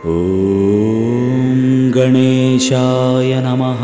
ॐ गणेशाय नमः।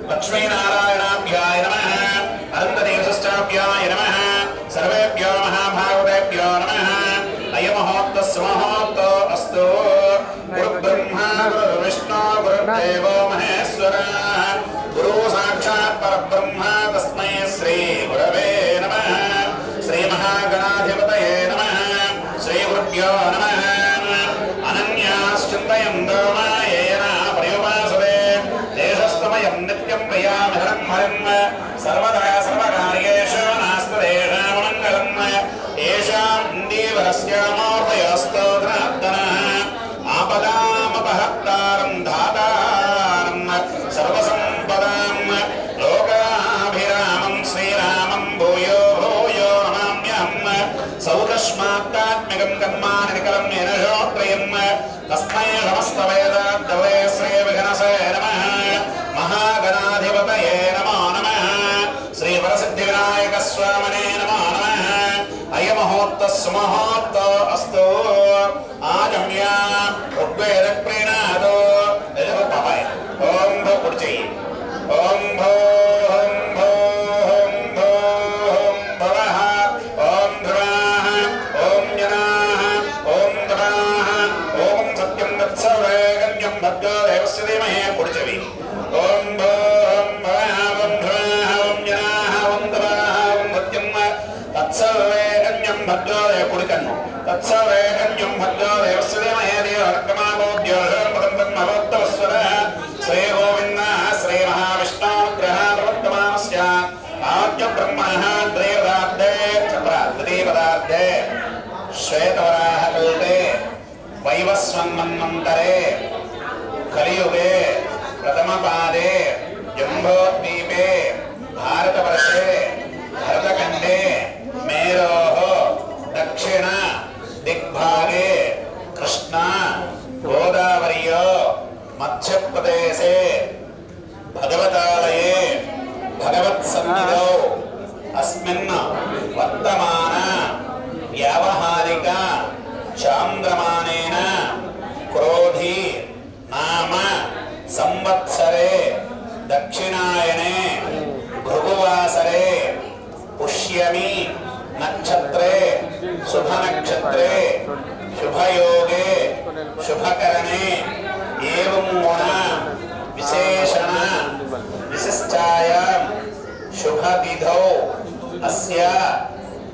लक्ष्मीनारायणाभ्याय नमः। अनन्तदेवशिष्टाभ्याय नमः। सर्वेभ्यो महाभागवतेभ्यो नमः। अयमहोत्तस्य महोत्तो अस्तु। गुरुब्रह्मा गुरुर्विष्णु गुरुर्देवो महेश्वरः। गुरु साक्षात् परब्रह्म तस्मै श्री गुरवे नमः। श्री महागणाधिपतये नमः। श्री गुरुभ्यो नमः। अनन्याश्चिन्तयन्तो मायेन पर्युपासते देशस्तमयं नित्यं प्रियामहरं हरिं सर्वदा सर्वकार्येषु नास्तेषां मङ्गलम् येषां देवरस्य मूर्तयस्तु धनार्दनः आपदामपहर्तारं धातारं सर्वसम्पदां लोकाभिरामं श्रीरामं भूयो भूयो नमाम्यहम् सौतस्मात्तात्मिकं कर्माणि निकलं येन श्रोत्रयं तस्मै समस्तवेदान्तवे श्रीविघ्नसे नमः। महागणाधिपतये नमो नमः। श्रीवरसिद्धिविनायकस्वामिने नमो नमः। अयमहोत्तस्य महोत्तो अस्तु। आजम्य ऋग्वेदप्रीणादो पापाय ओं भो कुर्चै ओं भो भवः ओं ध्रुवाः ओं जनाः तस्य धीमहि कुडिचवि ओम भूम भवः ओम ध्रुवः ओम जनाः ओम तवाः ओम मत्यम् तत्सर्वे अन्यं भद्राय कुडिकन्नु तत्सर्वे अन्यं भद्राय तस्य धीमहि देवरक्तमागोद्योषं पदन्तं भवत्तवस्वरः श्री गोविन्दः श्री महाविष्णुग्रहः प्रवर्तमानस्य आद्य ब्रह्मणः त्रयोदशाब्दे चतुर्दशपदाब्दे श्वेतवराह कल्पे वैवस्वन्मन्वन्तरे कलियुगे प्रथमपादे जम्बोद्वीपे भारतवर्षे भरतखण्डे मेरोः दक्षिण दिग्भागे कृष्णा गोदावर्यो मध्यप्रदेशे भगवतालये भगवत्सन्निधौ अस्मिन् वर्तमान व्यावहारिक चान्द्रमानेन क्रोधी नाम संवत्सरे दक्षिणायने भृगुवासरे पुष्यमी नक्षत्रे शुभनक्षत्रे शुभयोगे शुभकरणे एवं गुण विशेषण विशिष्टायां शुभतिथौ अस्य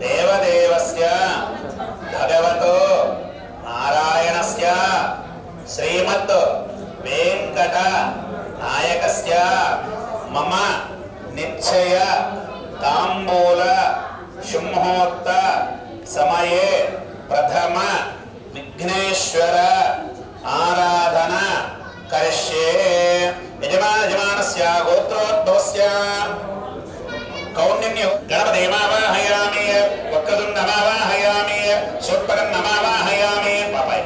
देवदेवस्य भगवतो नारायणस्य श्रीमत् वेंकट नायकस्य मम निश्चय तांबूल शुम्होक्त समये प्रथम विघ्नेश्वर आराधना करिष्ये यजमानस्य गोत्रोद्भवस्य कौण्डिन्यो गणपतिमावाहयामि वक्रतुण्डमावाहयामि शूर्पकर्णमावाहयामि पापाय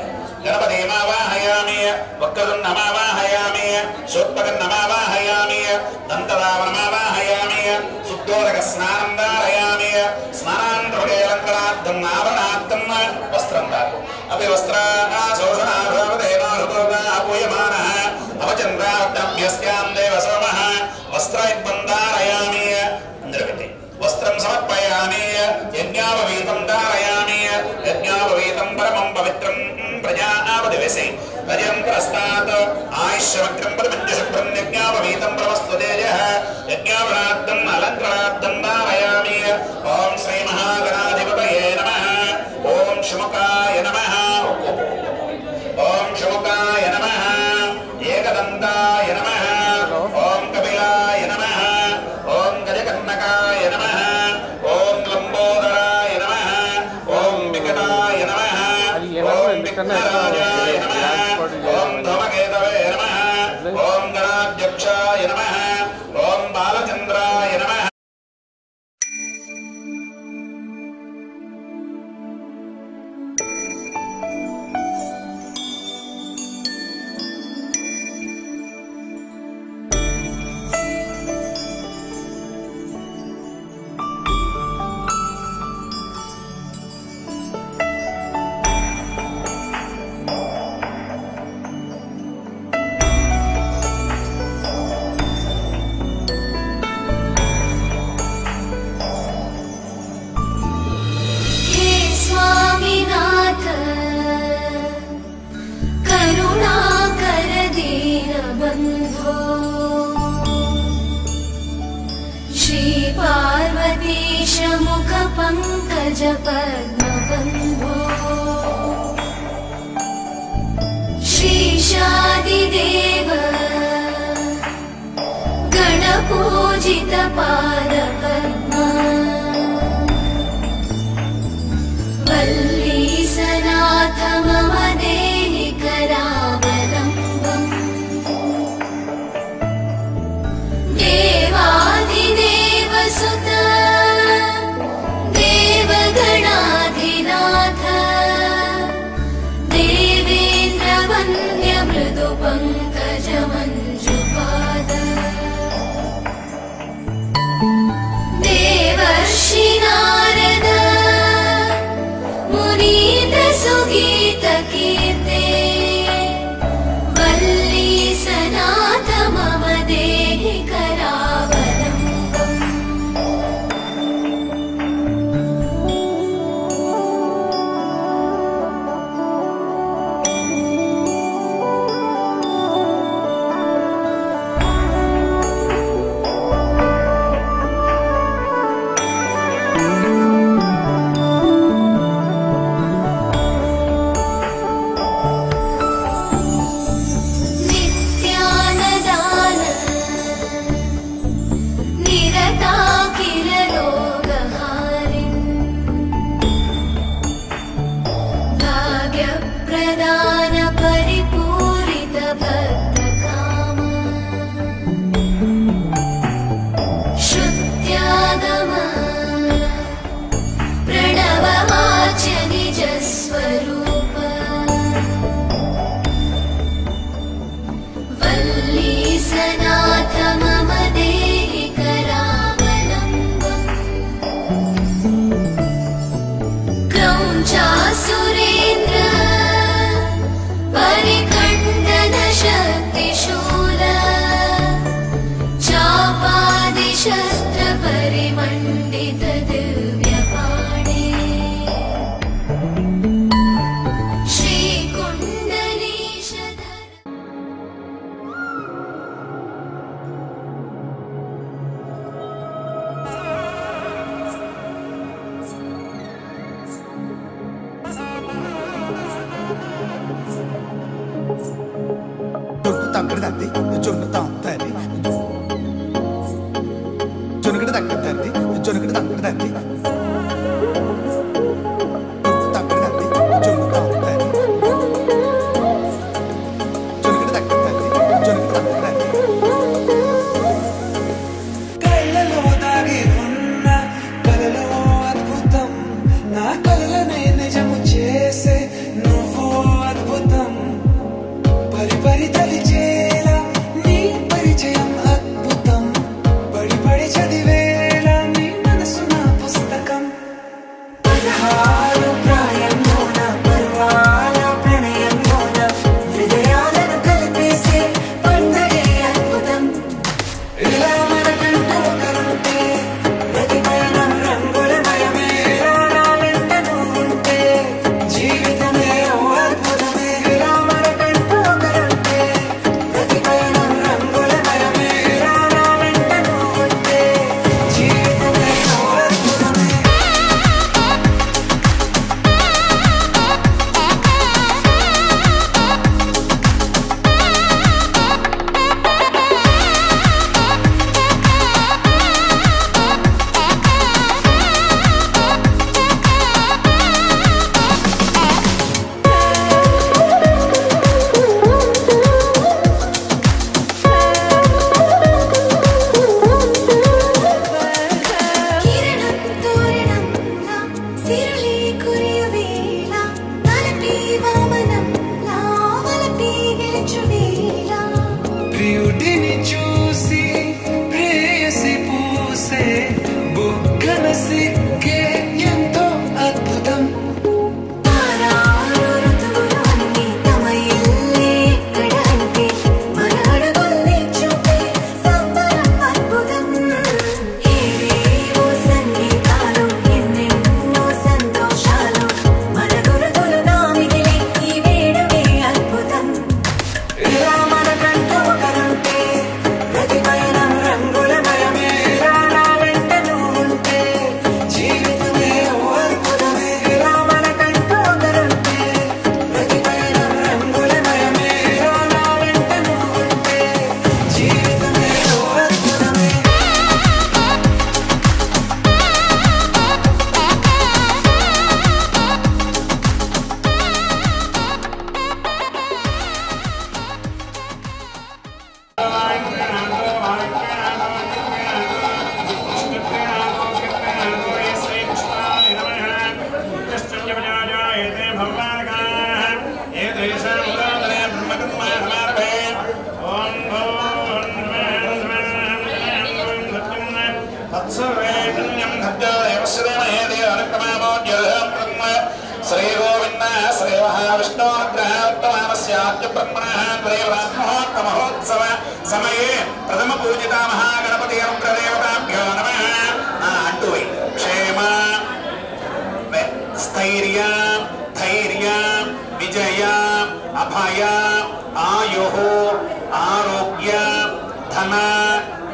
गणपतिमावाहयामि वक्रतुण्डमावाहयामि शूर्पकर्णमावाहयामि दन्तरावणमावाहयामि शुद्धोदकस्नानं धारयामि स्नानान्तर्गेलङ्करार्थम् आवरणार्थं वस्त्रं दातु अपि वस्त्राशोषणाभ्यस्त्यां देवसोमः वस्त्रयुक्तं धारयामि वस्त्रं समर्पयामि यज्ञापवीतं धारयामि यज्ञापवीतं परमं पवित्रं प्रजापतिवेशे गजं पुरस्तात् आयुष्यवक्रं परमञ्जुशुभ्रं यज्ञापवीतं परमस्तुतेजः यज्ञापनार्थम् अलङ्करार्थं धारयामि ॐ श्री महागणाधिपतये नमः ॐ शुमुखाय नमः ॐ शुमुखाय नमः एकदन्ताय नमः ॐ कपिलाय नमः ॐ गजकर्णकाय नमः ॐ लंबोदराय नमः ॐ विकटाय नमः ॐ विघ्नराजाय नमः ॐ धूमकेतवे नमः ॐ गणाध्यक्षाय नमः ॐ बालचन्द्राय नमः पंकज पद्मबंधो श्रीशादिदेव गणपूजित पादपद्मा वल्लीसनाथ मम देहि करावलम्बम् देवाधिदेव सुत देवगणाधिनाथ देवेन्द्र वन्द्य मृदु पंकज मंजुपाद प्रदान परिपूरित भक्तकाम श्रुत्यागम प्रणववाच्य निजस्वरूप वल्लीसनाथ मम देहि करावलम्बम् क्रौञ्चासुरेन्द्र परिखण्डन शक्तिशूल चापादिशस्त्र परिमण्डित दिव्यपाणे श्रीकुण्डलीशधर महोत्सव समये प्रथम पूजिता महागणपति देवताभ्यो नमः अंटू क्षेम स्थैर्य धैर्य विजय अभय आयुः आरोग्य धन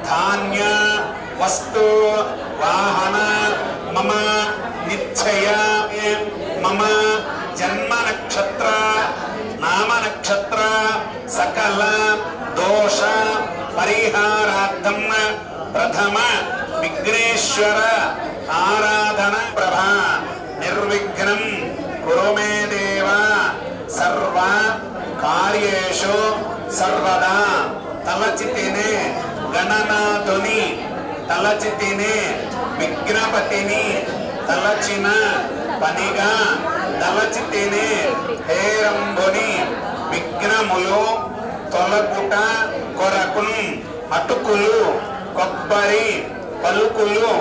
धान्य वस्तु वाहन मम निश्चय मम जन्म नक्षत्र नाम नक्षत्र सकल दोष परिहारार्थम प्रथम विघ्नेश्वर आराधन प्रभा निर्विघ्नं कुरु मे देव సర్వ కార్యేషు సర్వదా తలచితేనే గణనాథుని తలచితేనే విఘ్నపతిని తలచిన పనిగా తలచితేనే హేరంబుని విఘ్నములు తొలగుట కొరకున్ అటుకులు కొబ్బరి పలుకులు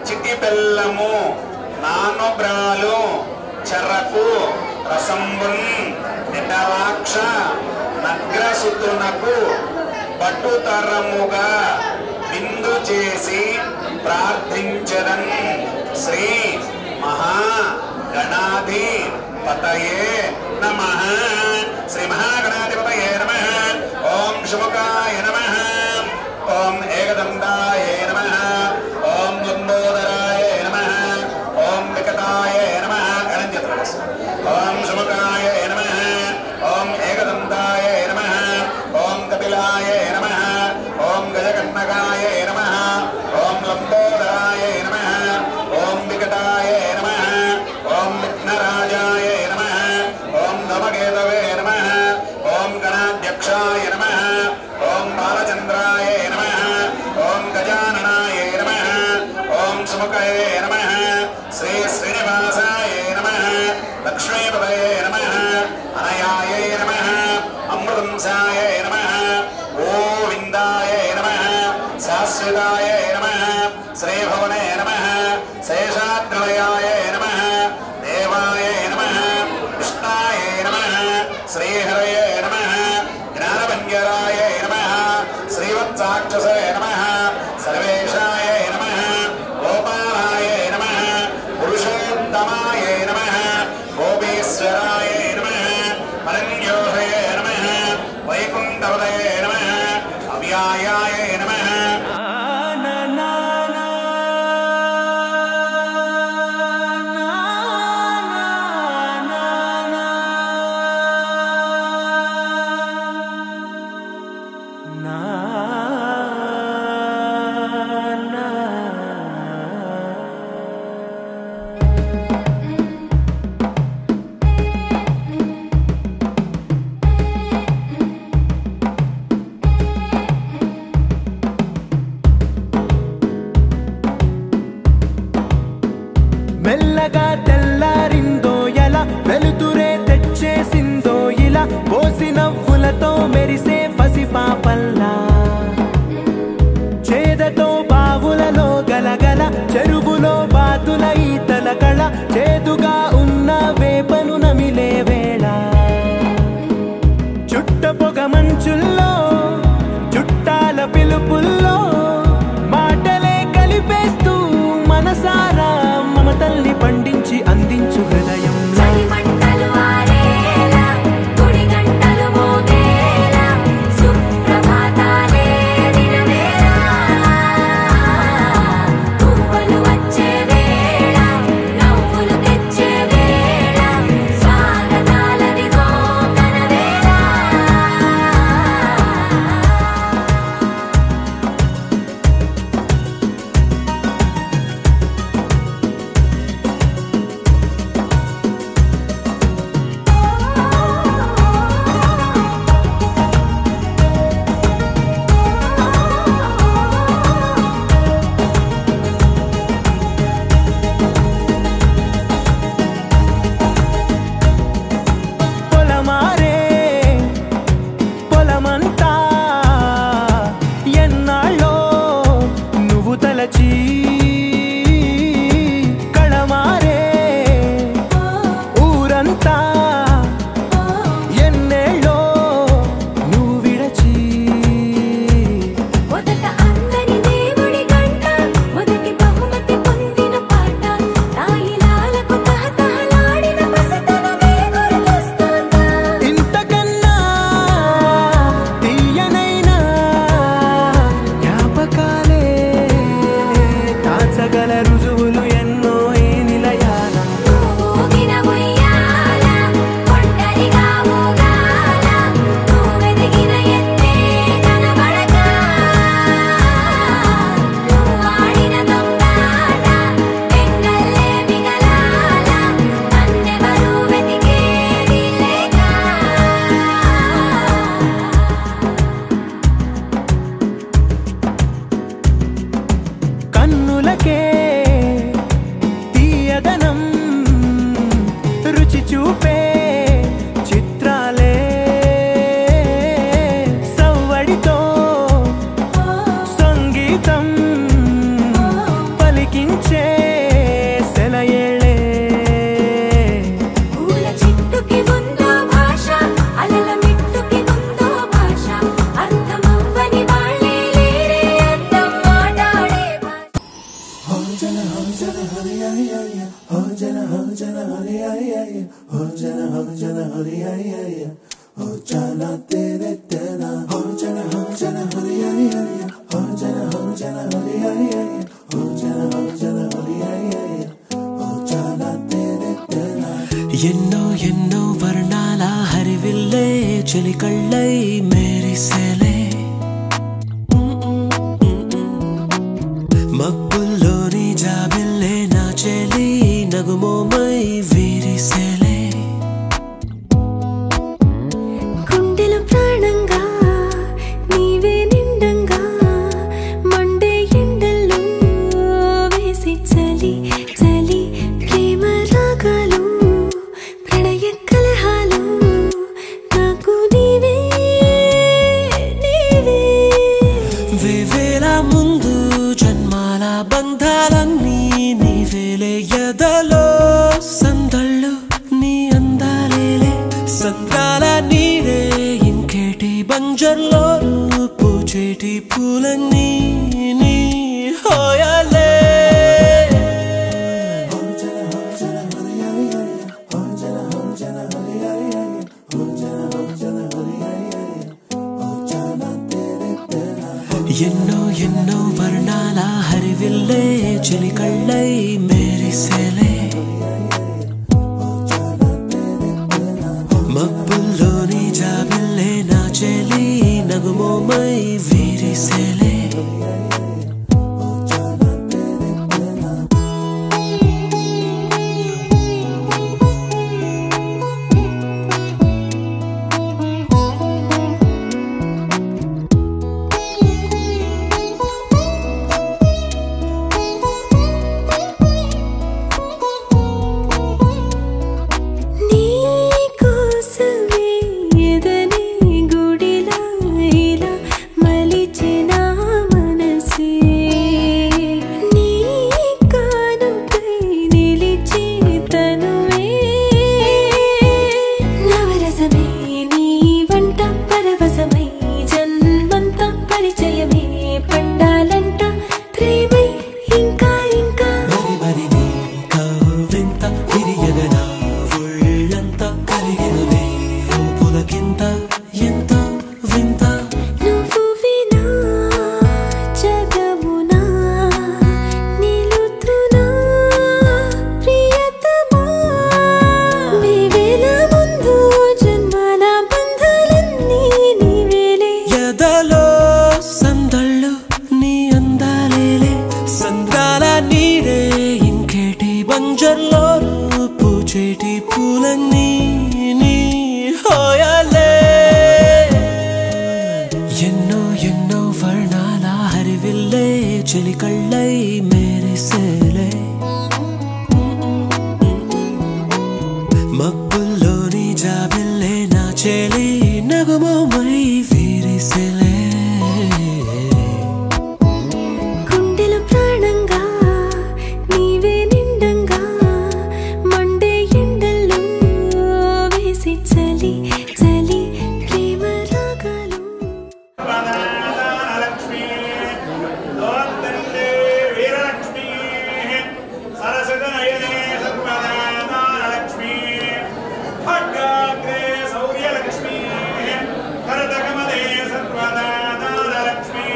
చిటి బెల్లము నానుబ్రాలు చెరకు రసంబున్ నిటలాక్ష నగ్రసుతునకు పట్టుతరముగా బిందు చేసి ప్రార్థించదన్ శ్రీ మహా గణాధి పతయే నమః. శ్రీ మహాగణాధిపతయే నమః. ఓం శుభకాయ నమః. ఓం ఏకదంతాయ నమః. ఓం లంబోదరాయ నమః. ఓం వికటాయ నమః. అనంత్యత్రస్. ఓం శుభకాయ నమః. ఓం ఏకదంతాయ నమః. ఓం కపిలాయ నమః. ఓం గజకర్ణకాయ నమః. ఓం లంబోదరాయ నమః. ఓం వికటాయ నమః. ఓం విఘ్నరాజాయ నమః. ఓం ధమకేతవే నమః. ఓం గణాధ్యక్షాయ నమః. ఓం బాలచంద్రాయ నమః. ఓం గజాననాయ నమః. ఓం సుముఖయే నమః. శ్రీ శ్రీనివాసాయ నమః. లక్ష్మీపదయే నమః. అనయాయ నమః. అమృతంసాయ నమః. గోవిందాయ నమః. శాశ్వతాయ నమః. శ్రీభవనే నమః. శేషాద్రలయాయ నమః. దేవాయ నమః. కృష్ణాయ నమః. శ్రీహరయే నమః. జ్ఞానభంజరాయ నమః. శ్రీవత్సాక్షసే నమః. సర్వేశాయ నమః. గోపాలాయ నమః. పురుషోత్తమాయ నమః. గోపీశ్వరాయ నమః. పరంజ్యోషయే నమః. వైకుంఠవదయే నమః. అవ్యాయాయ నమః. నా ఎన్నో ఎన్నో వర్ణాల హరివిల్లే చెలికళ్ళై మేరిసేలే మబ్బుల్లోని జాబిల్లే నా చెలి నగుమోమై వీరిసేలే గుండెల ప్రాణంగా నీవే నిండంగా మండే ఎండల్లో వేసి చలి చలి ప్రేమ రాగాలు ప్రణయ కలహాలు నాకు నీవే నీవే వేవేల ముందు జన్మాల బంధాలన్నీ నీవేలే ఎదలో సందళ్ళు నీ అందాలేలే సంద్రాల నీరే ఇంకేటి బంజర్లో పూచేటి పూలన్నీ నీ హోయాలే ఎన్నో ఎన్నో వర్ణాల హరివిల్లే చెలికళ్ళై మేరిసేలే మబ్బుల్లోని జాబిల్లే నా చెలి నగుమోమై వీరిసేలే బంజర్లో పూచేటి పూలన్నీ నీ హోయాలే ఎన్నో ఎన్నో వర్ణాల హరివిల్లే చెలికళ్ళై మేరిసేలే మబ్బుల్లోని జాబిల్లే నా చెలి నగుమోమై వీరిసేలే గుండెల ప్రాణంగా నీవే నిండంగా మండే ఎండల్లో వేసి చలి చలి ప్రేమ రాగాలు లక్ష్మీ వీరలక్ష్మీ సరస్వతనయనే లక్ష్మీ ఖడ్గాగ్రే శౌర్యలక్ష్మీ కరతకమలే సర్వదానలక్ష్మీ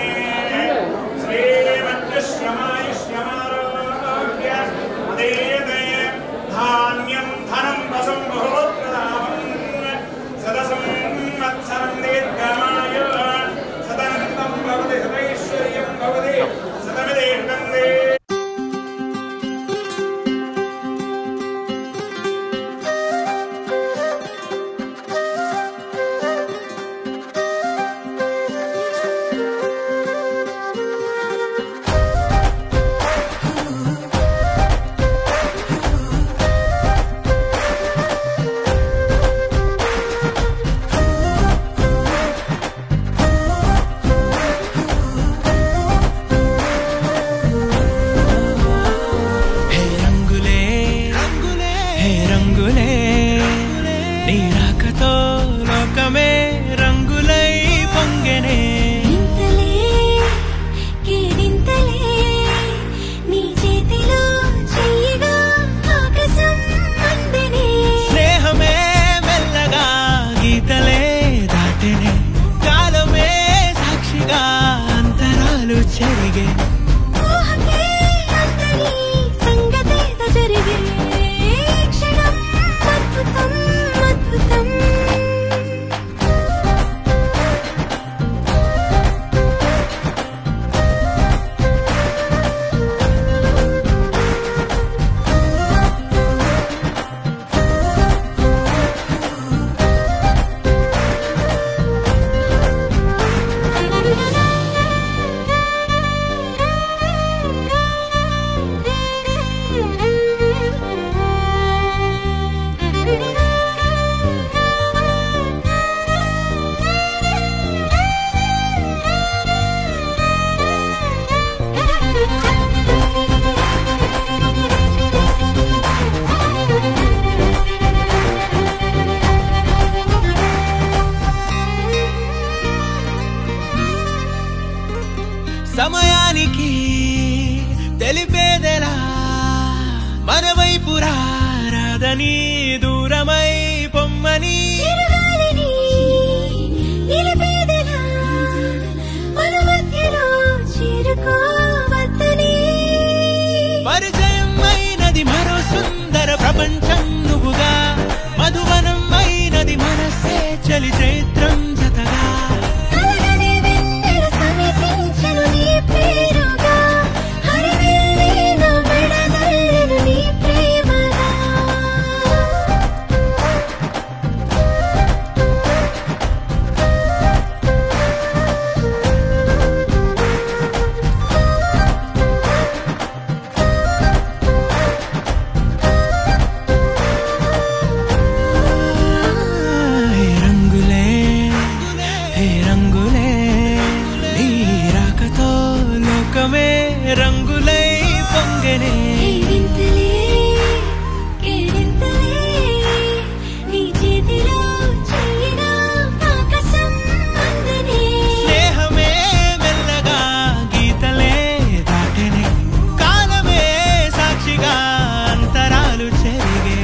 శ్రీమద్శ్రమాయుష్యమారోగ్య అదేదే ధాన్యం ధనం వసం బహుప్రదామం సదసం మత్సరం దీర్ఘమాయ సదనంతం భవతి సదైశ్వర్యం భవతి సదమిదేకందే రమ్మని దూరమై పొమ్మని పరిచయం అయినది మరో సుందర ప్రపంచం నువ్వుగా మధువనం అయినది మనసే చలి చైత్రం జతగా రంగులై పొంగనే స్నేహమే మెల్లగా గీతలే దాటనే కాలమే సాక్షిగా అంతరాలు చెరిగే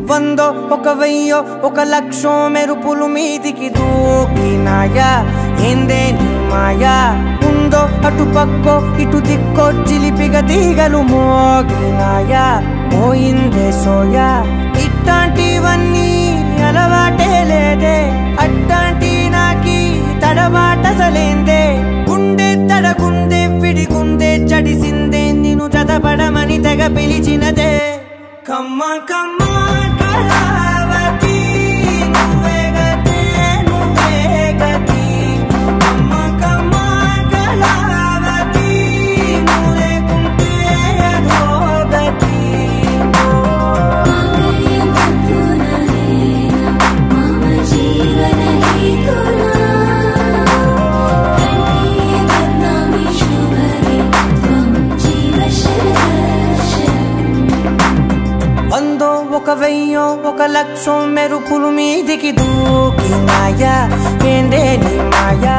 వందో ఒక వెయ్యో ఒక లక్షో మెరుపులు మీదికి దూకినాయా ఏందే నీ మాయా ఉందో అటు పక్కో ఇటు దిక్కో చిలిపిగా తీగలు మోగినాయా పోయిందే సోయా ఇట్లాంటివన్నీ అలవాటే లేదే అట్లాంటి నాకి తడబాటసలేందే గుండె తడగుందే విడిగుందే చడిసిందే నిన్ను చదపడమని తెగ పిలిచినదే కమ్మ కమ్మ కళావతి నువ్వే గతే నువ్వే గతి కమ్మ కమ్మ కళావతి నువ్వు లేకుంటే అధోగతి వందో ఒక వెయ్యో ఒక లక్షో మెరుపులు మీదికి దూకినాయా ఏందే నీ మాయా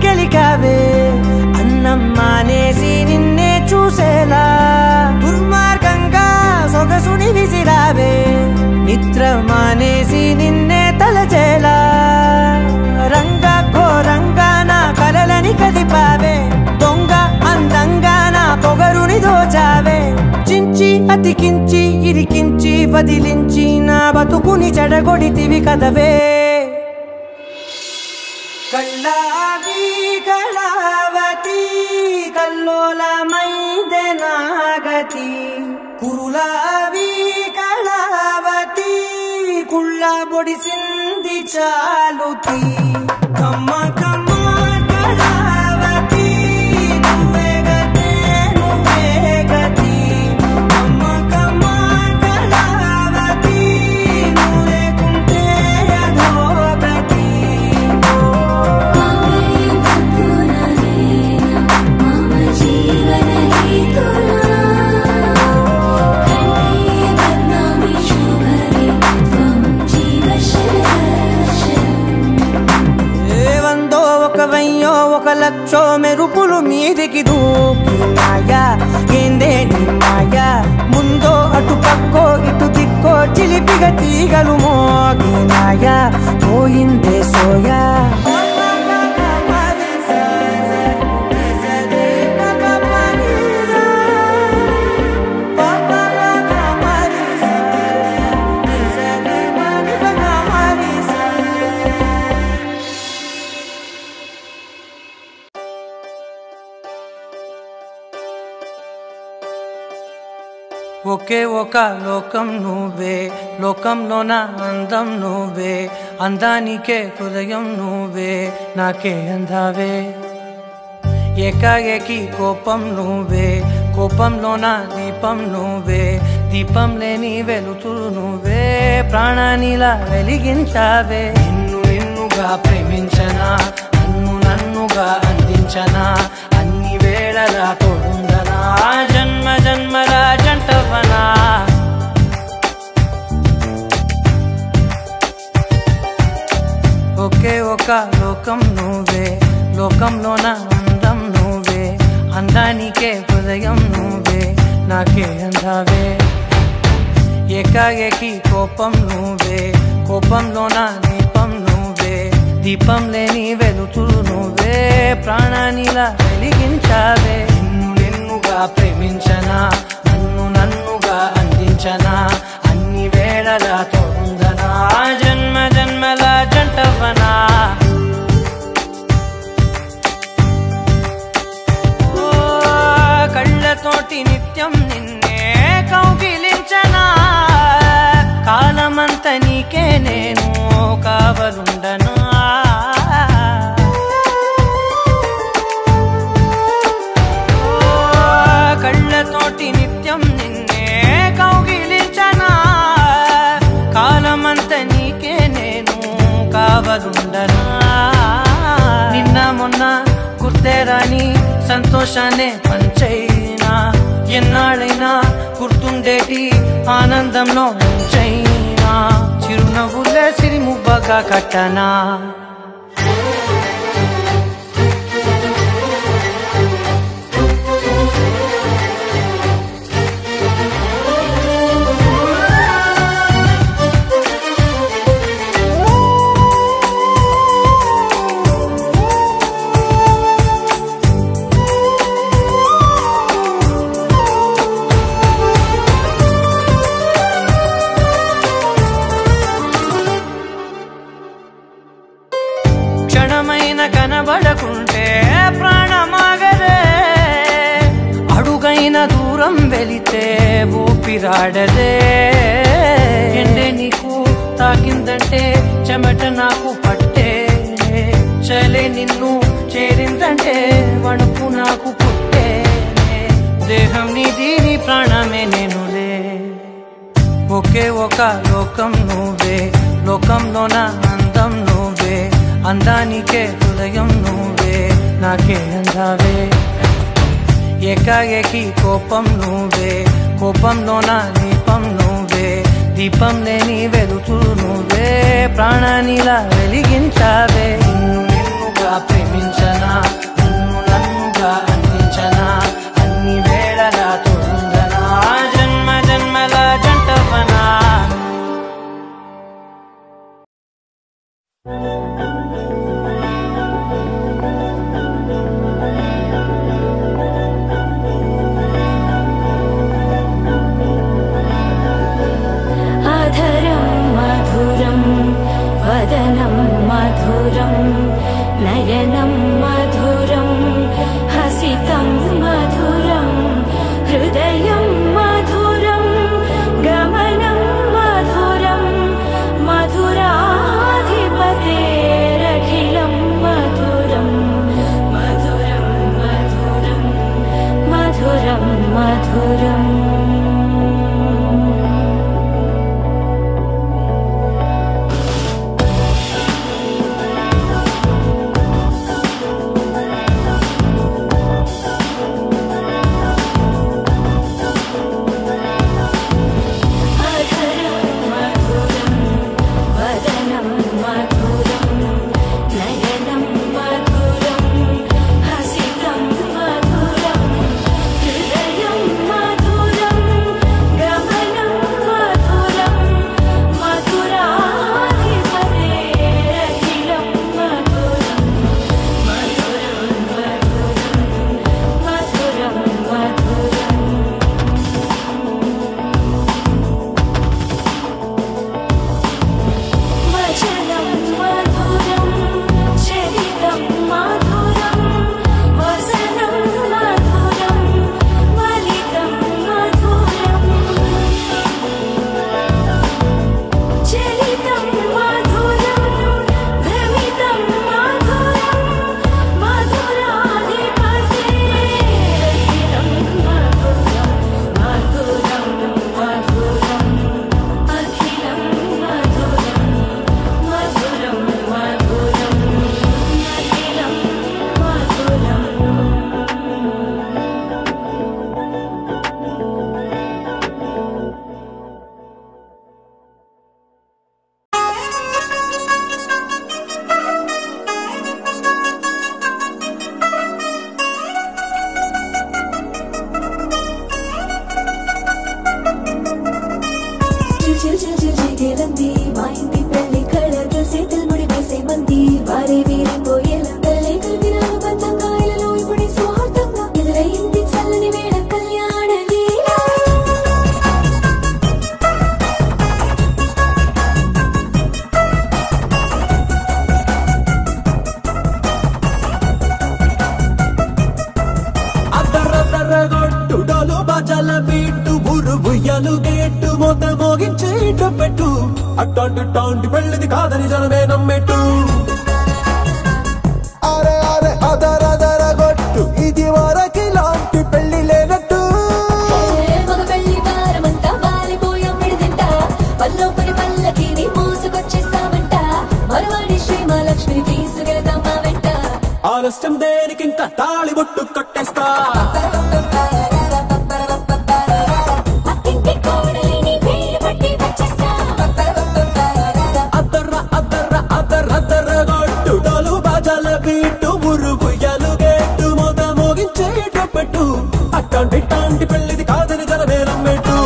గెలికావే అన్నం మానేసి నిన్నే చూసేలా దుర్మార్గంగా సొగసుని విసిరావే నిద్ర మానేసి నిన్నే తలచేలా రంగా ఘోరంగా నా కలలని కదిపావే దొంగ అందంగా నా పొగరుని దోచావే చించి అతికించి ఇరికించి వదిలించి నా బతుకుని చెడగొడితివి కదవే కళ్ళావి కళావతి కల్లోలమైందే నాగతి కురులావి కళావతి కుళ్ళ బొడిసింది చాలుతి కమ్మ కమ్మ కళావతి నువ్వే గతే నువ్వే గతి కమ్మ కమ్మ కళావతి నువ్వు లేకుంటే అధోగతి జీవన తీగలు మోగినాయా పోయిందే సోయా ఒకే ఒక లోకం నువ్వే లోకంలోన అందం నువ్వే అందానికే హృదయం నువ్వే నాకే అందావే ఏకాఏకి కోపం నువ్వే కోపంలోన దీపం నువ్వే దీపం లేని వెలుతురు నువ్వే ప్రాణానిలా వెలిగించావే నిన్ను నిన్నుగా ప్రేమించనా నన్నుగా అందించనా అన్ని వేళలా తోడుందనా జన్మ జన్మల జంటవనా ఒకే ఒక లోకం నువ్వే లోకంలోన అందం నువ్వే అందానికే హృదయం నువ్వే నాకే అందావే ఏకాఏకి కోపం నువ్వే కోపంలోన దీపం నువ్వే దీపం లేని వెలుతురు నువ్వే ప్రాణానిలా వెలిగించావే నిన్ను నిన్నుగా ప్రేమించనా నన్నుగా అందించనా అన్ని వేళలా తోడుందనా జన్మ జన్మల జంటవనా కళ్ళతోటి నిత్యం నిన్నే కౌగిలించనా కాలమంత నీకే నేను కావలుండనా కళ్ళతోటి నిత్యం నిన్నే కౌగిలించనా కాలమంత నీకే నేను కావలుండనా నిన్న మొన్న గుర్తేరాని సంతోషాన్నే పంచైనా ఎన్నాళ్ళైనా గుర్తుండేటి ఆనందంలో ముంచైనా చిరునవ్వులే సిరిమువ్వగా కట్టనా కనబడకుంటే ప్రాణమాగదే అడుగైన దూరం వెళితే ఊపిరాడదే ఎండే నీకు తాకిందంటే చెమట నాకు పట్టే చలే నిన్ను చేరిందంటే వణుకు నాకు పుట్టే దేహం నీది నీ ప్రాణమే నేనులే ఒకే ఒక లోకం నువ్వే లోకంలోన అందం నువ్వే అందానికే హృదయం నువ్వే నాకే అందావే ఏకాఏకి కోపం నువ్వే కోపంలోన దీపం నువ్వే దీపం లేని వెలుతురు నువ్వే ప్రాణానిలా వెలిగించావే నిన్ను నిన్నుగా ప్రేమించనా నన్నుగా అందించనా అన్ని వేళలా తోడుందనా జన్మ జన్మల జంటవనా అధరం మధురం వదనం మధురం చిల్ చిల్ చిల్ చిల్ జిగేలంది మా ఇంటి పెళ్లి కళగా చేతులు ముడి వేసే మంది వారే వీరే పోయేలా తల్లి కలిపినాను పంచకాయలలో ఇప్పుడు స్వార్థంగా ఎదురయింది చల్లని వేళ కళ్యాణ లీలా అద్దరద్దరగొట్టు డోలు బాజాల బీటు బురు బుయ్యలు గేట్టు మొత్త మోగించేట పెట్టు అట్టాంటి పెళ్ళిది కాదని జనమే నమ్మెట్టు అరే అరే అదరదరగొట్టు ఇది వరకి లాంటి పెళ్లి లేనట్టు మగ పెళ్లి వారమంతా వాలిపోయాం విడిదింట పల్లోపని పల్లకిని మోసుకొచ్చేస్తామంట మరవాడి శ్రీమహాలక్ష్మిని తీసుకెళ్తాం మా వెంట ఆలస్యం దేనికి ఇంకా తాళి బొట్టు కట్టేస్తా అత్తింటి కోడలిని వేలు పట్టి వచ్చేస్తా అద్దర్ర అద్దర్ర అద్దరద్దరగొట్టు డోలు బాజాల బీటు బురు బుయ్యలు గేట్టు మొద మోగించేట పెట్టు అట్టాంటి పెళ్ళిది కాదని జనమే నమ్మెట్టు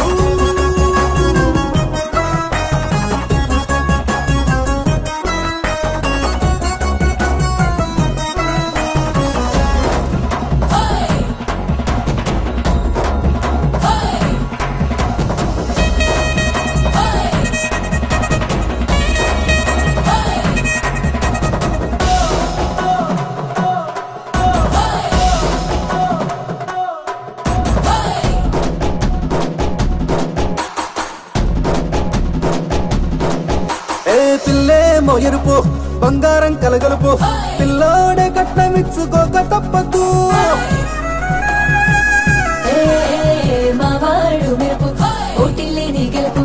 పిల్లేమో ఎరుపు బంగారం కలగలుపు పిల్లోడే కట్నమిచ్చుకోక తప్పదు మా వాడు మెరుపు ఓటిల్లేని గెలుపు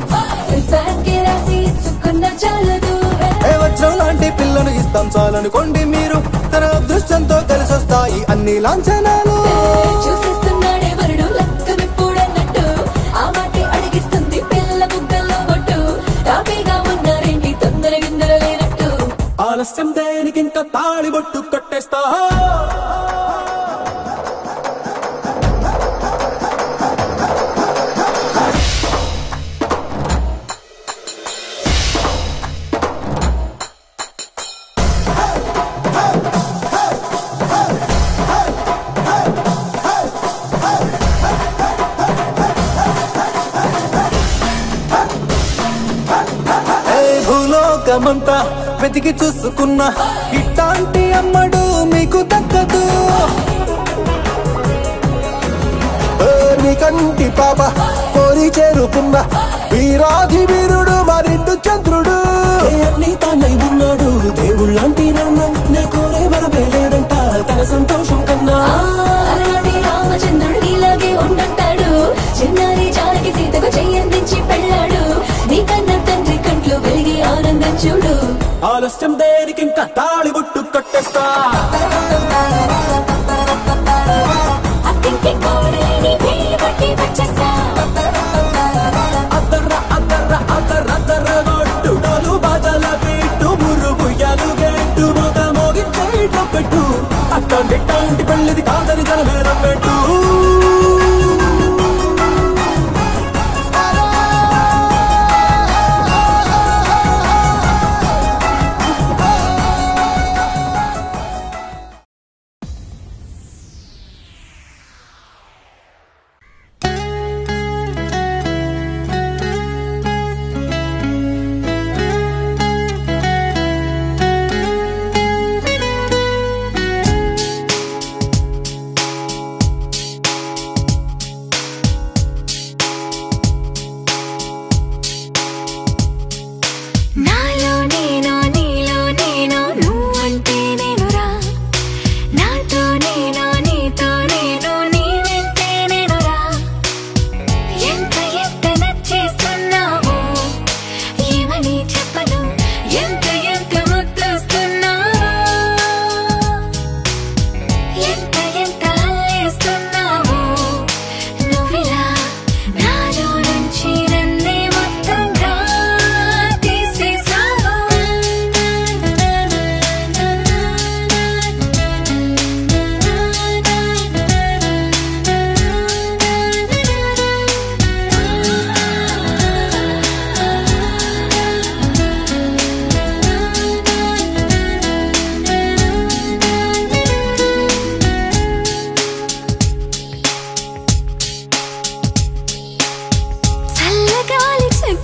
కి రాసి ఇచ్చుకున్న చాలదు వజ్రం లాంటి పిల్లను ఇస్తాం చాలనుకోండి మీరు తన అదృష్టంతో కలిసి వస్తాయి అన్ని లాంఛనాలు చూసిస్తున్నాడే వరుడు లక్కమిప్పుడన్నట్టు ఆ మాటే అడిగిస్తుంది పిల్ల బుగ్గల్లో బొట్టు టాపీగా ఉన్నారేంటి తొందర గిందర లేనట్టు ఆలస్యం దేనికి ఇంకా తాళి బొట్టు కట్టేస్తా భూలోకమంతా వెతికి చూసుకున్న ఇట్లాంటి అమ్మడు మీకు దక్కదు కంటి పాప కోరి చేరుకున్న వీరాధి వీరుడు మరిండు చంద్రుడు అన్ని తానై ఉన్నాడు దేవుళ్ళంటి నాన్న నే కోరే వరమే లేదంట తన సంతోషం కన్నా అలాంటి రామచంద్రుడు నీలాగే ఉండంటాడు చిన్నారి జానకి సీతకు చెయ్యందించి పెళ్ళాడు నీకన్నా తండ్రి కంట్లో వెలిగి ఆనందం చూడు ఆలస్యం దేనికి ఇంకా తాళి బొట్టు కట్టేస్తా అత్తింటి కోడలిని వేలు పట్టి వచ్చేస్తా అద్దర్ర అద్దర్ర అద్దరద్దరగొట్టు డోలు బాజాల బీటు బుర్రు బుయ్యలు గేట్టు మొద మోగించేట పెట్టు అట్టాంటి పెళ్ళిది కాదని జనమే నమ్మెట్టు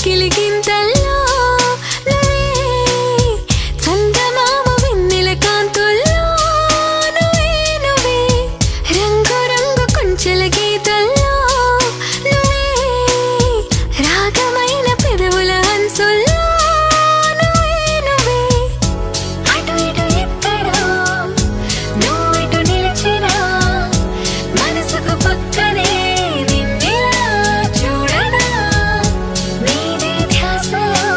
కిలికింతల్లో నువ్వే చందమామ వెన్నెల కాంతుల్లో నువ్వే నువ్వే రంగు రంగు కొంచెల గీతల్లో నువ్వే రాగమైన పెదవుల హంసుల్లో నువ్వే నువ్వే అటు ఇటు ఎక్కడో నువ్వు ఇటు నిలిచినా మనసుకు పక్కనే నిన్నిలా చూడనా నీదే ధ్యాసలో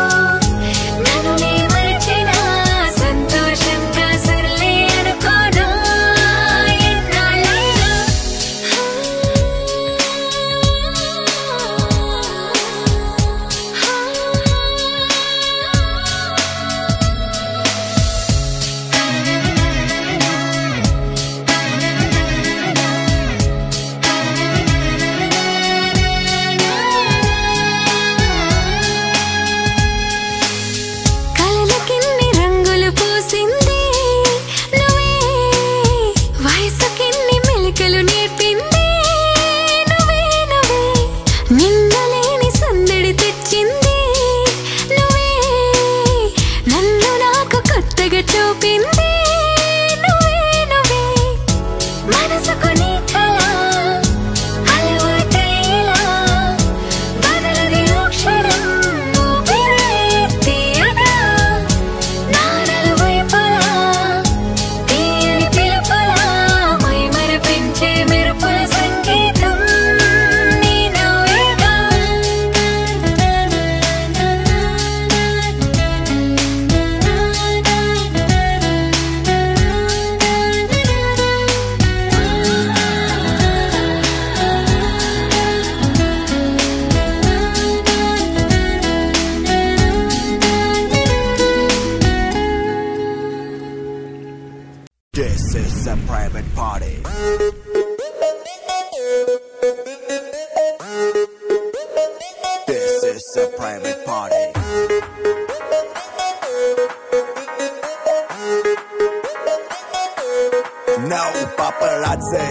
నన్ను నే మరచినా సంతోషంగా సర్లే అనుకోనా ఎన్నాళ్ళైనా కలలకిన్ని రంగులు పూసింది నువ్వే వయసుకిన్ని మెలికలు నేర్పింది నువ్వే నువ్వే నిన్నలేని సందడి తెచ్చింది నువ్వే నన్ను నాకు కొత్తగా చూపింది నువ్వే నువ్వే మనసుకు నీ కళ అలవాటైలా బదలది క్షణం ఊపిరే తీయగా నా నలువైపులా తీయని పిలుపులా మైమరపించే మెరుపుల సంగీతం నీ నవ్వేగా This is a private party. This is a private party. No paparazzi.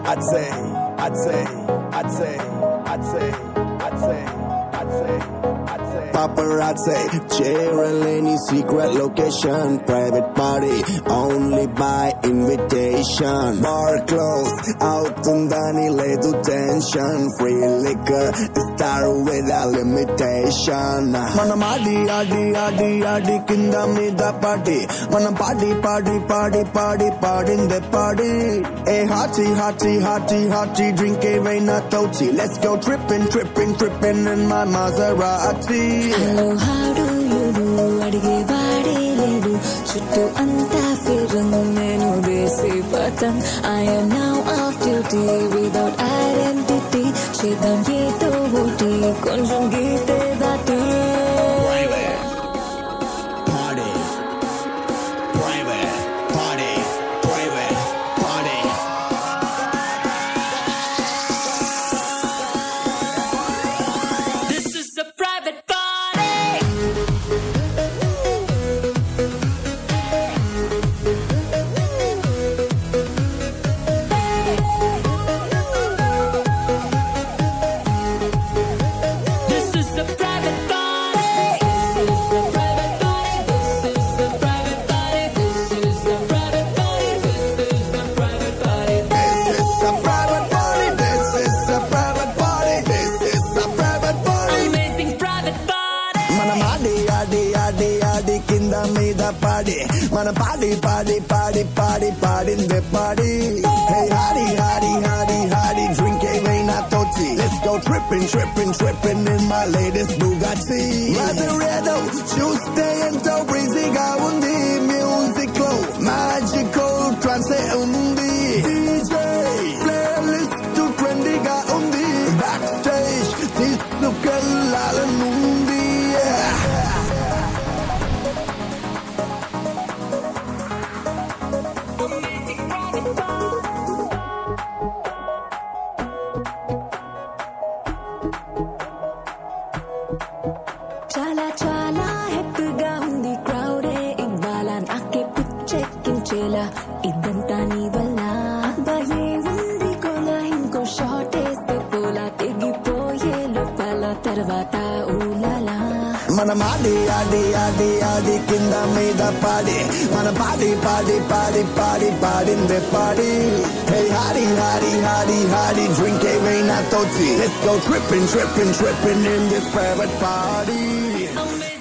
I'd say, I'd say, I'd say, I'd say, I'd say, I'd say, I'd say. Paparazzi, cheering any secret location, private party, only by invitation. Bar closed, out undani ledu tension, free liquor, start without limitation. Manam adi adi adi adi kinda mida party, manam party party party party party in the party. Hey hearty hearty hearty hearty, drink a veina toti. Let's go tripping tripping tripping in my Maserati. Hello how do you do అడిగే వాడే లేడు చుట్టూ అంతా ఫిరంగు నేను వేసే పతంగ్ I am now off duty without identity చేద్దాం ఏదో ఒకటి కొంచెం గీతే దాటి Party, private party, private party. This is a private party. This is a private party. This is a private party. This is a private party. This is a private party. This is a private party. This is a private party. This is a private party. This is a private party. Amazing private party. Manam adi adi adi adi kinda mida party. Manam party party party party party in the party. Hey hardy hardy hardy hardy, drink a veina toti. Let's go tripping tripping tripping in my latest Bugatti. Maserati, Tuesday and so breezy ga undi, music low, magical trance undi. DJ playlist to trendy ga undi. Backstage tisukellala nundi. చాలా చాలా హ్యాపీగా ఉంది క్రౌడే ఇవ్వాల నాకే పిచ్చెక్కించేలా ఇదంతా నీ వల్ల అబ్బాయే ఉంది కోలా ఇంకో షాట్ వేస్తే పోలా తెగిపోయే లోపల తర్వాత ఊలలా మనం ఆడి ఆడి ఆడి ఆడి కింద మీద పాడి మన పాడి పాడి పాడి పాడి పాడిందే పాడి Hey hardy hardy hardy hardy drink ఏవైనా తోచి Let's go tripping tripping tripping in this private party